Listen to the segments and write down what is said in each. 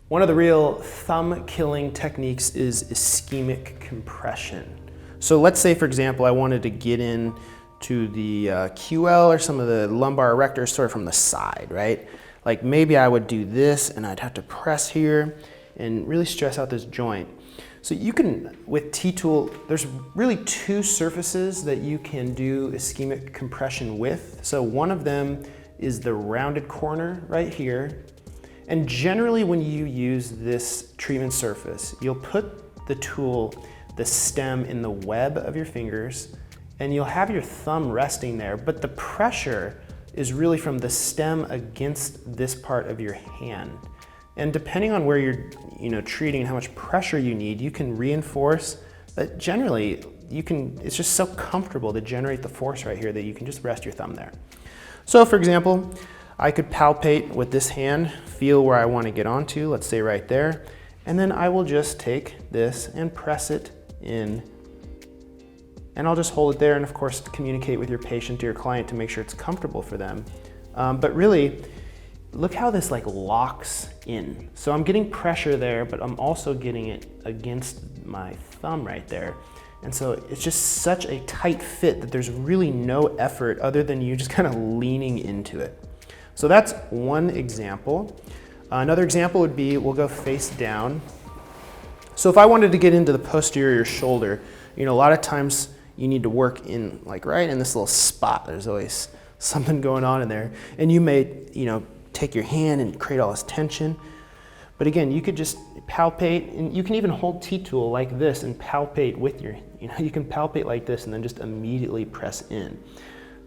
One of the real thumb-killing techniques is ischemic compression. So let's say, for example, I wanted to get in to the QL or some of the lumbar erectors sort of from the side, right? Like maybe I would do this and I'd have to press here and really stress out this joint. So you can, with Ttool, there's really two surfaces that you can do ischemic compression with. So one of them is the rounded corner right here. And generally when you use this treatment surface, you'll put the tool, the stem in the web of your fingers, and you'll have your thumb resting there, but the pressure is really from the stem against this part of your hand. And depending on where you're treating and how much pressure you need, you can reinforce, but generally it's just so comfortable to generate the force right here that you can just rest your thumb there. So for example, I could palpate with this hand, feel where I want to get onto, let's say right there, and then I will just take this and press it in, and I'll just hold it there and of course communicate with your patient or your client to make sure it's comfortable for them. But really, look how this like locks in. So I'm getting pressure there, but I'm also getting it against my thumb right there. And so it's just such a tight fit that there's really no effort other than you just kind of leaning into it. So that's one example. Another example would be, we'll go face down. So if I wanted to get into the posterior shoulder, a lot of times you need to work in like right in this little spot. There's always something going on in there. And you may, take your hand and create all this tension. But again, you could just palpate, and you can even hold Ttool like this and palpate with your, you can palpate like this and then just immediately press in.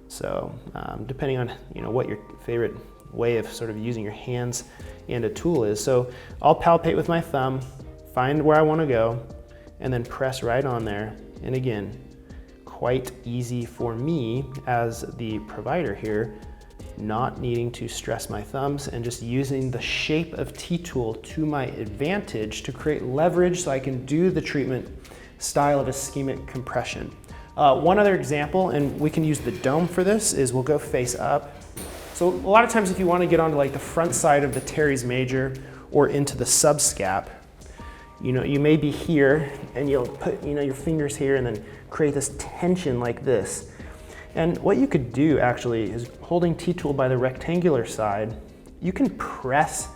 So depending on what your favorite way of sort of using your hands and a tool is. So I'll palpate with my thumb, find where I want to go, and then press right on there. And again, quite easy for me as the provider here, not needing to stress my thumbs and just using the shape of Ttool to my advantage to create leverage so I can do the treatment style of ischemic compression. One other example, and we can use the dome for this, is we'll go face up. So a lot of times if you want to get onto like the front side of the teres major or into the subscap, you may be here and you'll put your fingers here and then create this tension like this. And what you could do actually is holding Ttool by the rectangular side, you can press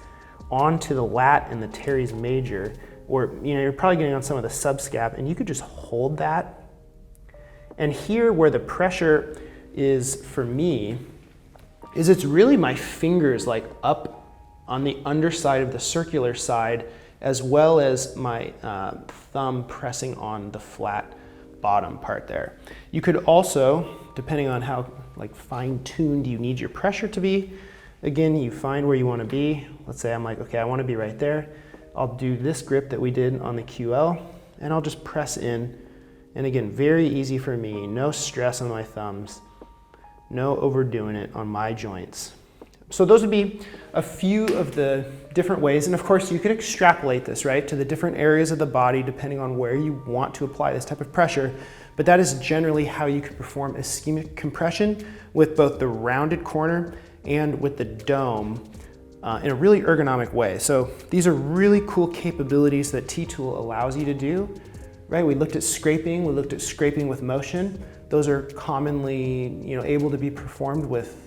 onto the lat and the teres major, or you're probably getting on some of the subscap, and you could just hold that. And here where the pressure is for me, is it's really my fingers like up on the underside of the circular side, as well as my thumb pressing on the flat bottom part there. You could also, depending on how like fine-tuned you need your pressure to be, again, you find where you want to be. Let's say I'm like, okay, I want to be right there. I'll do this grip that we did on the QL, and I'll just press in. And again, very easy for me, no stress on my thumbs, no overdoing it on my joints. So those would be a few of the different ways. And of course, you could extrapolate this, right, to the different areas of the body depending on where you want to apply this type of pressure. But that is generally how you could perform ischemic compression with both the rounded corner and with the dome in a really ergonomic way. So these are really cool capabilities that Ttool allows you to do. Right, we looked at scraping, we looked at scraping with motion. Those are commonly, able to be performed with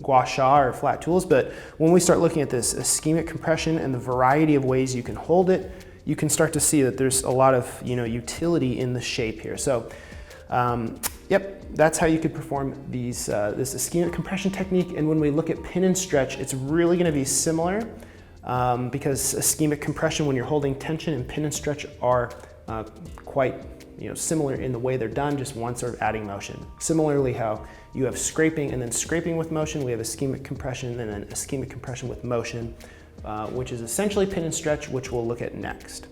gua sha or flat tools, but when we start looking at this ischemic compression and the variety of ways you can hold it, you can start to see that there's a lot of, utility in the shape here. So, yep, that's how you could perform these, this ischemic compression technique. And when we look at pin and stretch, it's really gonna be similar because ischemic compression, when you're holding tension, and pin and stretch are quite similar in the way they're done, just one sort of adding motion. Similarly, how you have scraping and then scraping with motion, we have ischemic compression and then ischemic compression with motion, which is essentially pin and stretch, which we'll look at next.